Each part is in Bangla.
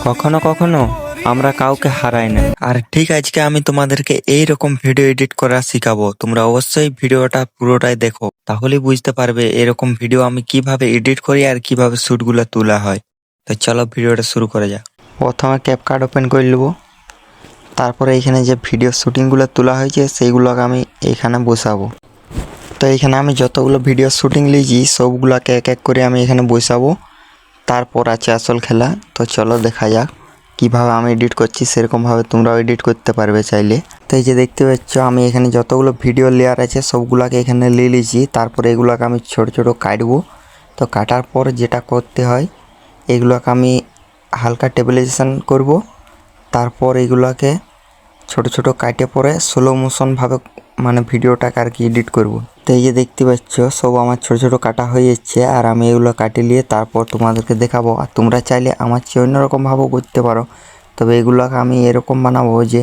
কখনো কখনো আমরা কাউকে হারাই না। আর ঠিক আজকে আমি তোমাদেরকে এইরকম ভিডিও এডিট করা শিখাবো। তোমরা অবশ্যই ভিডিওটা পুরোটাই দেখো, তাহলেই বুঝতে পারবে এরকম ভিডিও আমি কিভাবে এডিট করি আর কিভাবে শুট গুলা তোলা হয়। তো চলো ভিডিওটা শুরু করা যাক। প্রথমে ক্যাপকাট ওপেন করে নেবো। তারপরে এখানে যে ভিডিও শুটিং গুলো তোলা হয়েছে সেইগুলোকে আমি এখানে বসাবো। তো এখানে আমি যতগুলো ভিডিও শুটিং লিয়েছি সবগুলোকে এক এক করে আমি এখানে বসাবো। তারপর আছে আসল খেলা। তো চলো দেখা যাক কিভাবে আমি এডিট করছি, সেরকমভাবে তোমরাও এডিট করতে পারবে চাইলে। তো এই যে দেখতে পাচ্ছ আমি এখানে যতগুলো ভিডিও লেয়ার আছে সবগুলোকে এখানে নিয়ে নিয়েছি। তারপরে এগুলোকে আমি ছোট ছোট কাটবো। তো কাটার পর যেটা করতে হয় এগুলোকে আমি হালকা টেবিলাইজেশন করব। তারপর এগুলোকে ছোট ছোট কাটে পরে স্লো মোশনভাবে মানে ভিডিওটাকে আর কি এডিট করব। তো এই যে দেখতে পাচ্ছ সব আমার ছোট ছোট কাটা হয়ে যাচ্ছে, আর আমি এগুলো কাটি নিয়ে তারপর তোমাদেরকে দেখাবো। আর তোমরা চাইলে আমার চেয়ে অন্যরকমভাবেও করতে পারো, তবে এগুলোকে আমি এরকম বানাবো যে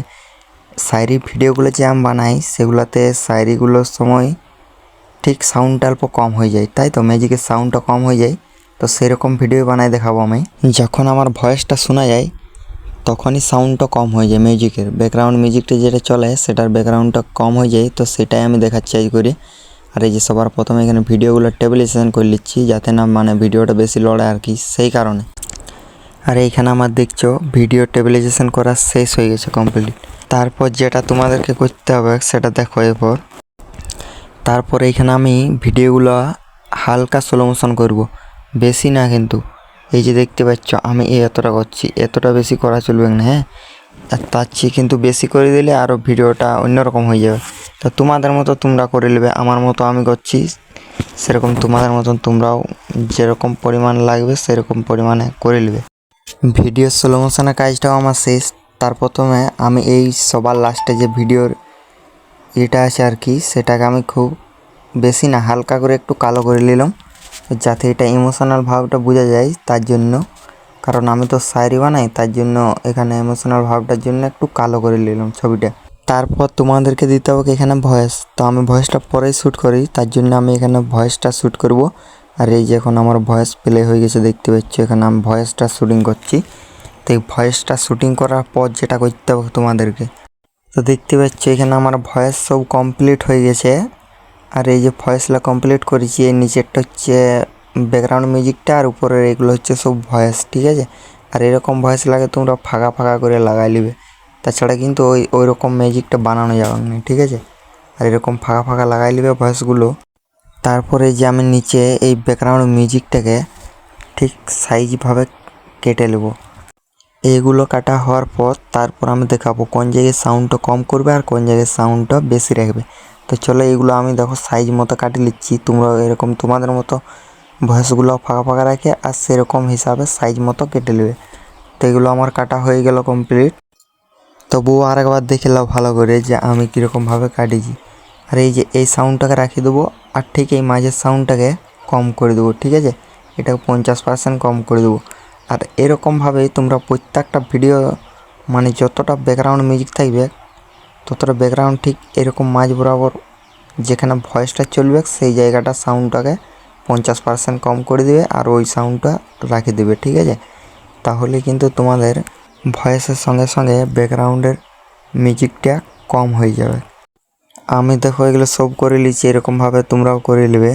শায়রি ভিডিওগুলো যে আমি বানাই সেগুলোতে শায়রিগুলোর সময় ঠিক সাউন্ডটা অল্প কম হয়ে যায়, তাই তো ম্যাজিকের সাউন্ডটা কম হয়ে যায়। তো সেরকম ভিডিও বানাই দেখাবো আমি। যখন আমার ভয়েসটা শোনা যায় তখনই সাউন্ডটা কম হয়ে যায়, মিউজিকের ব্যাকগ্রাউন্ড মিউজিকটা যেটা চলে সেটার ব্যাকগ্রাউন্ডটা কম হয়ে যায়। তো সেটাই আমি দেখাচ্ছি আজ করে। আর এই যে সবার প্রথমে এখানে ভিডিওগুলো টেবিলাইজেশন করে নিচ্ছি যাতে না মানে ভিডিওটা বেশি লড়ে আর কি, সেই কারণে। আর এইখানে আমার দেখছো ভিডিও টেবিলাইজেশন করা শেষ হয়ে গেছে কমপ্লিট। তারপর যেটা তোমাদেরকে করতে হবে সেটা দেখো এরপর। তারপর এইখানে আমি ভিডিওগুলো হালকা স্লো মোশন করব, বেশি না কিন্তু। এই যে দেখতে পাচ্ছ আমি এতটা করছি, এতটা বেশি করা চলবে না, হ্যাঁ। আর তার চেয়ে কিন্তু বেশি করে দিলে আরও ভিডিওটা অন্যরকম হয়ে যাবে। তো তোমাদের মতো তোমরা করে নেবে, আমার মতো আমি করছি সেরকম তোমাদের মতন তোমরাও যেরকম পরিমাণ লাগবে সেরকম পরিমাণে করে নেবে। ভিডিও স্লো মোশনের কাজটাও আমার শেষ। তার প্রথমে আমি এই সবার লাস্টে যে ভিডিওর এটা আছে আর কি সেটাকে আমি খুব বেশি না হালকা করে একটু কালো করে নিলাম, যাতে এটা ইমোশনাল ভাবটা বোঝা যায় তার জন্য। কারণ আমি তো শায়রি বানাই, তার জন্য এখানে ইমোশনাল ভাবটার জন্য একটু কালো করে নিলাম ছবিটা। তারপর তোমাদেরকে দিতে হবে এখানে ভয়েস। তো আমি ভয়েসটা পরেই শ্যুট করি, তার জন্য আমি এখানে ভয়েসটা শ্যুট করব। আর এই যে এখন আমার ভয়েস প্লে হয়ে গেছে দেখতে পাচ্ছ, এখানে আমি ভয়েসটা শ্যুটিং করছি। তো এই ভয়েসটা শ্যুটিং করার পর যেটা করতে হবে তোমাদেরকে, তো দেখতে পাচ্ছ এখানে আমার ভয়েস সব কমপ্লিট হয়ে গেছে। আর এই যে ভয়েসটা কমপ্লিট করেছি, এর নিচেরটা হচ্ছে ব্যাকগ্রাউন্ড মিউজিকটা আর উপরের এগুলো হচ্ছে সব ভয়েস, ঠিক আছে। আর এরকম ভয়েস লাগে তোমরা ফাঁকা ফাঁকা করে লাগাই নেবে, তাছাড়া কিন্তু ওই রকম ম্যাজিকটা বানানো যাবে না, ঠিক আছে। আর এরকম ফাঁকা ফাঁকা লাগাই নেবে ভয়েসগুলো। তারপরে যে আমি নিচে এই ব্যাকগ্রাউন্ড মিউজিকটাকে ঠিক সাইজভাবে কেটে নেব। এইগুলো কাটা হওয়ার পর তারপর আমি দেখাবো কোন জায়গায় সাউন্ডটা কম করবে আর কোন জায়গায় সাউন্ডটা বেশি রাখবে। তো চলো এইগুলো আমি দেখো সাইজ মতো কাটিয়ে নিচ্ছি, তোমরা এরকম তোমাদের মতো ভয়েসগুলো ফাঁকা ফাঁকা রাখে আর সেরকম হিসাবে সাইজ মতো কেটে নেবে। তো এগুলো আমার কাটা হয়ে গেল কমপ্লিট। তবুও আরেকবার দেখে নাও ভালো করে যে আমি কীরকমভাবে কাটিয়েছি। আর এই যে এই সাউন্ডটাকে রাখিয়ে দেবো, আর ঠিক এই মাঝের সাউন্ডটাকে কম করে দেবো, ঠিক আছে। এটাকে 50% কম করে দেবো। আর এরকমভাবেই তোমরা প্রত্যেকটা ভিডিও মানে যতটা ব্যাকগ্রাউন্ড মিউজিক থাকবে ততটা ব্যাকগ্রাউন্ড ঠিক এরকম মাঝ বরাবর যেখানে ভয়েসটা চলবে সেই জায়গাটা সাউন্ডটাকে 50% কম করে দেবে আর ওই সাউন্ডটা রাখে দেবে, ঠিক আছে। তাহলে কিন্তু তোমাদের ভয়েসের সঙ্গে সঙ্গে ব্যাকগ্রাউন্ডের মিউজিকটা কম হয়ে যাবে। আমি দেখো এগুলো সব করে নিচ্ছি, এরকমভাবে তোমরাও করে নেবে,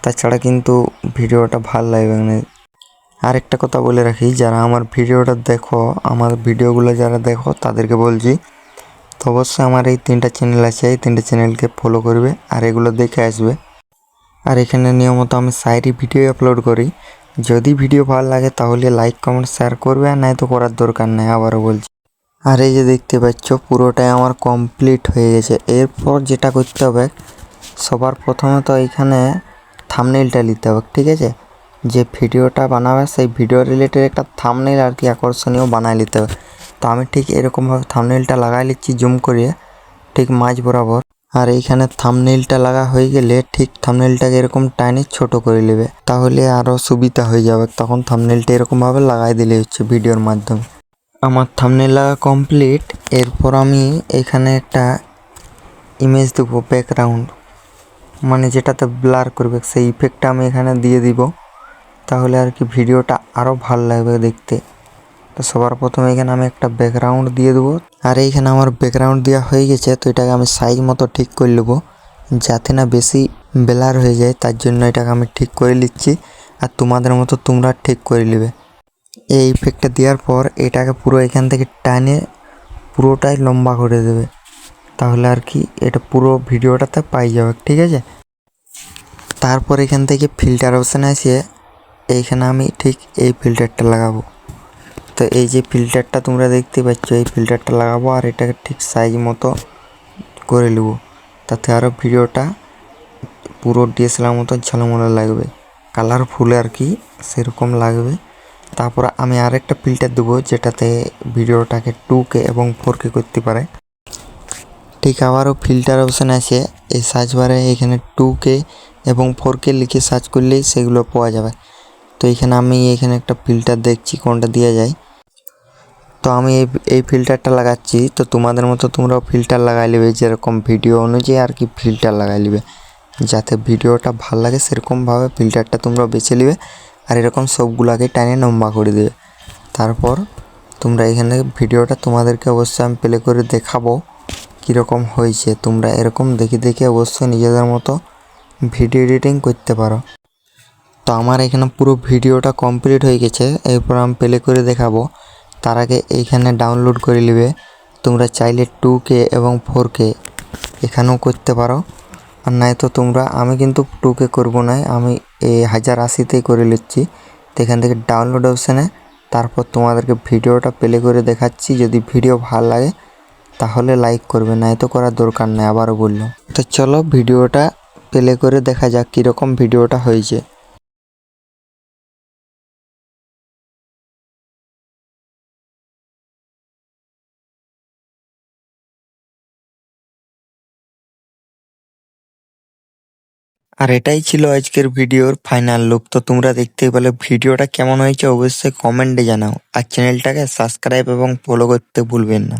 তাছাড়া কিন্তু ভিডিওটা ভালো লাগবে না। আরেকটা কথা বলে রাখি, যারা আমার ভিডিওটা দেখো, আমার ভিডিওগুলো যারা দেখো তাদেরকে বলছি তো অবশ্যই আমার এই 3টা চ্যানেল আছে, এই 3টে চ্যানেলকে ফলো করবে আর এগুলো দেখে আসবে। আর এখানে নিয়মিত আমি শায়রি ভিডিও আপলোড করি। যদি ভিডিও ভালো লাগে তাহলে লাইক কমেন্ট শেয়ার করবে, আর নাই তো করার দরকার নেই, আবারও বলছি। আর এই যে দেখতে পাচ্ছ পুরোটাই আমার কমপ্লিট হয়ে গেছে। এরপর যেটা করতে হবে সবার প্রথমে তো এখানে থাম্বনেইলটা নিতে হবে, ঠিক আছে। যে ভিডিওটা বানাবে সেই ভিডিও রিলেটেড একটা থাম্বনেইল আর কি আকর্ষণীয় বানায় নিতে হবে। তো আমি ঠিক এরকমভাবে থাম্বনেইলটা লাগাই নিচ্ছি জুম করিয়ে ঠিক মাঝ বরাবর। আর এইখানে থাম্বনেইলটা লাগা হয়ে গেলে ঠিক থাম্বনেইলটাকে এরকম টাইনে ছোট করে নেবে, তাহলে আরও সুবিধা হয়ে যাবে। তখন থাম্বনেইলটা এরকমভাবে লাগাই দিলে হচ্ছে ভিডিওর মাধ্যমে। আমার থাম্বনেইল লাগা কমপ্লিট। এরপর আমি এখানে একটা ইমেজ দেবো ব্যাকগ্রাউন্ড, মানে যেটাতে ব্লার করবে সেই ইফেক্টটা আমি এখানে দিয়ে দিব, তাহলে আর কি ভিডিওটা আরও ভালো লাগবে দেখতে। তো সবার প্রথমে এখানে আমি একটা ব্যাকগ্রাউন্ড দিয়ে দেবো। আর এইখানে আমার ব্যাকগ্রাউন্ড দেওয়া হয়ে গেছে, তো এটাকে আমি সাইজ মতো ঠিক করে নেবো যাতে না বেশি ব্লার হয়ে যায়, তার জন্য এটাকে আমি ঠিক করে নিচ্ছি। আর তোমাদের মতো তোমরা ঠিক করে নেবে। এই ইফেক্টটা দেওয়ার পর এটাকে পুরো এখান থেকে টানে পুরোটাই লম্বা করে দেবে, তাহলে আর কি এটা পুরো ভিডিওটাতে পাই যাবে, ঠিক আছে। তারপর এখান থেকে ফিল্টার অপশানে আসে এইখানে আমি ঠিক এই ফিল্টারটা লাগাবো। তো এই যে ফিল্টারটা তোমরা দেখতে পাচ্ছ, এই ফিল্টারটা লাগাবো আর এটাকে ঠিক সাইজ মতো করে নেবো, তাতে আরও ভিডিওটা পুরো ডিএসএলআর মতো ঝালমলে লাগবে, কালারফুল আর কি সেরকম লাগবে। তারপর আমি আরেকটা ফিল্টার দেবো যেটাতে ভিডিওটাকে 2K এবং 4K করতে পারে। ঠিক আবারও ফিল্টার অপশান আছে এই সার্চ বারে, এখানে 2K এবং 4K লিখে সার্চ করলেই সেগুলো পাওয়া যাবে। তো এখানে আমি এখানে একটা ফিল্টার দেখছি কোনটা দেওয়া যায়, তো আমি এই ফিল্টারটা লাগাচ্ছি। তো তোমাদের মতো তোমরাও ফিল্টার লাগাই নেবে, যেরকম ভিডিও অনুযায়ী আর কি ফিল্টার লাগাই নেবে, যাতে ভিডিওটা ভালো লাগে সেরকমভাবে ফিল্টারটা তোমরা বেছে নেবে। আর এরকম সবগুলোকে টানে লম্বা করে দেবে। তারপর তোমরা এখানে ভিডিওটা তোমাদেরকে অবশ্যই আমি প্লে করে দেখাবো কীরকম হয়েছে। তোমরা এরকম দেখে দেখে অবশ্যই নিজেদের মতো ভিডিও এডিটিং করতে পারো। তো আমার এখানে পুরো ভিডিওটা কমপ্লিট হয়ে গেছে, এরপর আমি প্লে করে দেখাবো। তার আগে এইখানে ডাউনলোড করে নেবে। তোমরা চাইলে 2K এবং 4K এখানেও করতে পারো, আর নাই তো তোমরা, আমি কিন্তু 2K করবো না, আমি এই 1080তেই করে নিচ্ছি। তো এখান থেকে ডাউনলোড অপশানে তারপর তোমাদেরকে ভিডিওটা প্লে করে দেখাচ্ছি। যদি ভিডিও ভালো লাগে তাহলে লাইক করবে, নাই তো করার দরকার নেই, আবারও বললাম। তো চলো ভিডিওটা প্লে করে দেখা যাক কীরকম ভিডিওটা হয়েছে। আর এটাই ছিল আজকের ভিডিওর ফাইনাল লুক। তো তোমরা দেখতেই পেলে ভিডিওটা কেমন হয়েছে অবশ্যই কমেন্টে জানাও, আর চ্যানেলটাকে সাবস্ক্রাইব এবং ফলো করতে ভুলবেন না।